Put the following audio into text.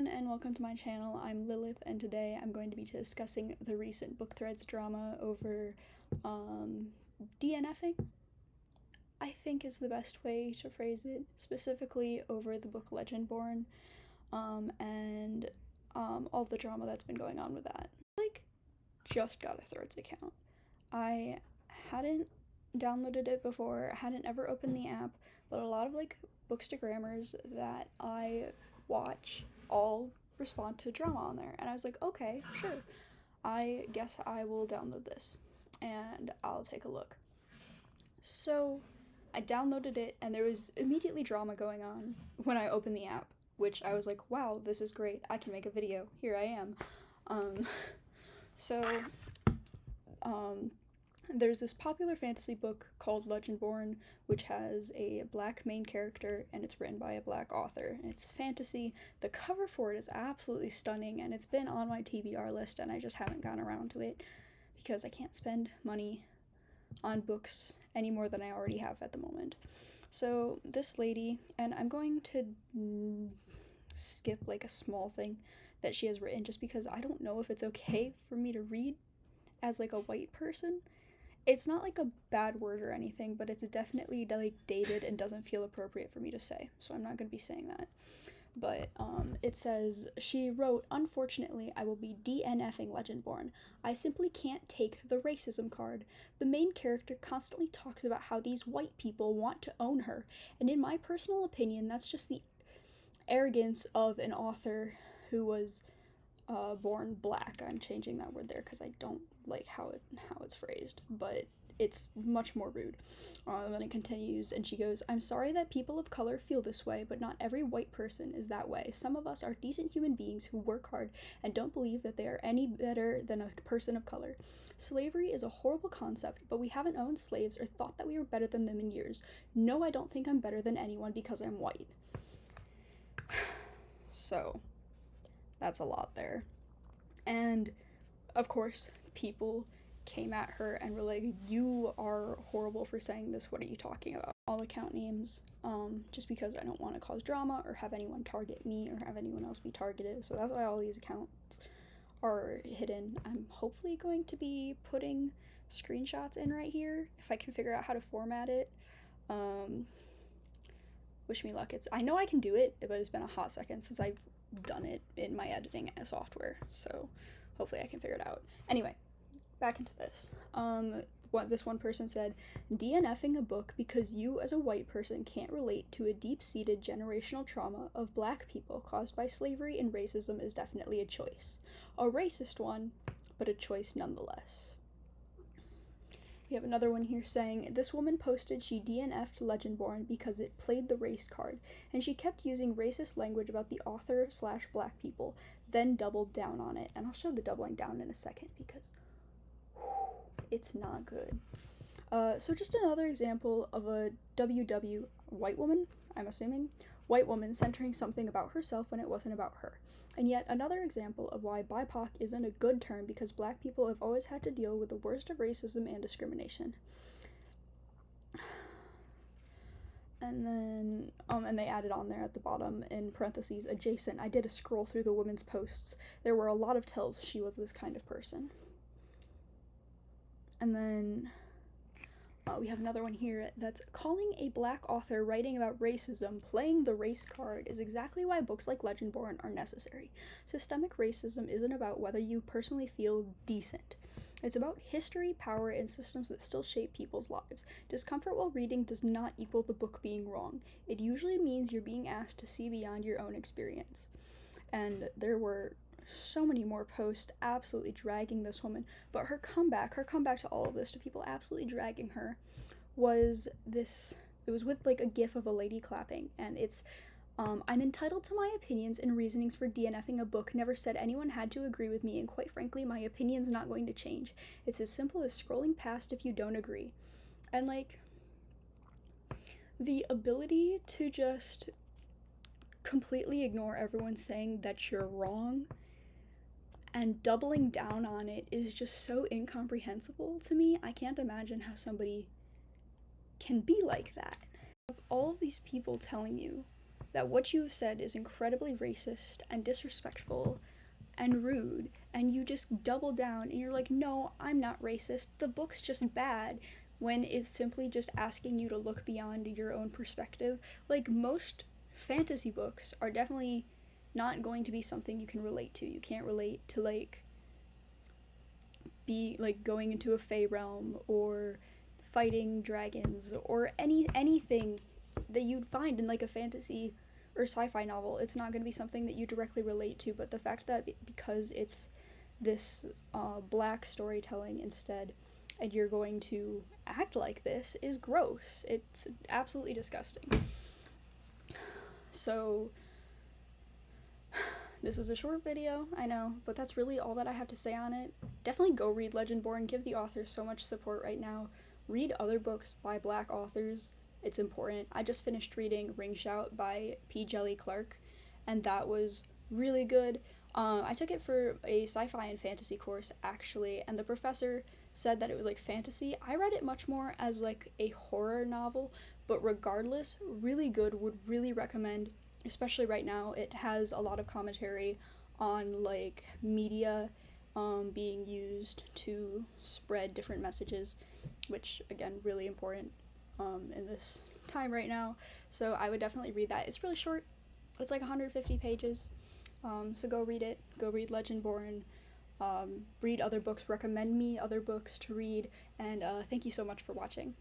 And welcome to my channel. I'm Lilith, and today I'm going to be discussing the recent BookThreads drama over DNFing, I think is the best way to phrase it, specifically over the book Legendborn, and all the drama that's been going on with that. Just got a Threads account. I hadn't downloaded it before, hadn't ever opened the app, but a lot of bookstagrammers that I watch all respond to drama on there, and I was like, okay, sure, I guess I will download this and I'll take a look. So I downloaded it, and there was immediately drama going on when I opened the app, which I was like, wow, this is great, I can make a video, here I am. There's this popular fantasy book called Legendborn, which has a black main character, and it's written by a black author. It's fantasy. The cover for it is absolutely stunning, and it's been on my TBR list, and I just haven't gotten around to it because I can't spend money on books any more than I already have at the moment. So this lady, and I'm going to skip a small thing that she has written just because I don't know if it's okay for me to read as a white person. It's not a bad word or anything, but it's definitely dated and doesn't feel appropriate for me to say, so I'm not going to be saying that. But it says, she wrote, "Unfortunately, I will be DNFing Legendborn. I simply can't take the racism card. The main character constantly talks about how these white people want to own her, and in my personal opinion, that's just the arrogance of an author who was born black." I'm changing that word there because I don't like how it's phrased, but it's much more rude. Then it continues, and she goes, "I'm sorry that people of color feel this way, but not every white person is that way. Some of us are decent human beings who work hard and don't believe that they are any better than a person of color. Slavery is a horrible concept, but we haven't owned slaves or thought that we were better than them in years. No, I don't think I'm better than anyone because I'm white." So that's a lot there. And of course, people came at her and were like, "You are horrible for saying this, what are you talking about?" All account names, just because I don't want to cause drama or have anyone target me or have anyone else be targeted, so that's why all these accounts are hidden. I'm hopefully going to be putting screenshots in right here, if I can figure out how to format it. Wish me luck. I know I can do it, but it's been a hot second since I've done it in my editing software, so hopefully I can figure it out. Anyway, back into this. This one person said, "DNFing a book because you as a white person can't relate to a deep-seated generational trauma of black people caused by slavery and racism is definitely a choice. A racist one, but a choice nonetheless." We have another one here saying, "This woman posted she DNF'd Legendborn because it played the race card, and she kept using racist language about the author/black people, then doubled down on it." And I'll show the doubling down in a second because it's not good. So just another example of a WW white woman, I'm assuming, white woman centering something about herself when it wasn't about her. And yet another example of why BIPOC isn't a good term because black people have always had to deal with the worst of racism and discrimination. And then, and they added on there at the bottom, in parentheses, adjacent, "I did a scroll through the woman's posts. There were a lot of tells she was this kind of person." And then we have another one here that's, "Calling a black author writing about racism playing the race card is exactly why books like Legendborn are necessary. Systemic racism isn't about whether you personally feel decent. It's about history, power, and systems that still shape people's lives. Discomfort while reading does not equal the book being wrong. It usually means you're being asked to see beyond your own experience." And there were so many more posts absolutely dragging this woman, but her comeback to all of this, to people absolutely dragging her, was this. It was with a gif of a lady clapping, and it's, "I'm entitled to my opinions and reasonings for DNFing a book. Never said anyone had to agree with me, and quite frankly, my opinion's not going to change. It's as simple as scrolling past if you don't agree." And the ability to just completely ignore everyone saying that you're wrong and doubling down on it is just so incomprehensible to me. I can't imagine how somebody can be like that. Of all of these people telling you that what you've said is incredibly racist and disrespectful and rude, and you just double down and you're like, no, I'm not racist, the book's just bad, when it's simply just asking you to look beyond your own perspective. Like, most fantasy books are definitely not going to be something you can relate to. You can't relate to, like, be like going into a fey realm or fighting dragons or anything that you'd find in like a fantasy or sci-fi novel. It's not going to be something that you directly relate to, but the fact that because it's this black storytelling instead, and you're going to act like this, is gross. It's absolutely disgusting. So this is a short video, I know, but that's really all that I have to say on it. Definitely go read Legendborn. Give the author so much support right now. Read other books by black authors. It's important. I just finished reading Ring Shout by P. Jelly Clark, and that was really good. I took it for a sci-fi and fantasy course, actually, and the professor said that it was like fantasy. I read it much more as like a horror novel, but regardless, really good. Would really recommend, especially right now. It has a lot of commentary on like media being used to spread different messages, which again, really important in this time right now. So I would definitely read that. It's really short. It's like 150 pages. So go read it. Go read Legendborn. Read other books. Recommend me other books to read. And thank you so much for watching.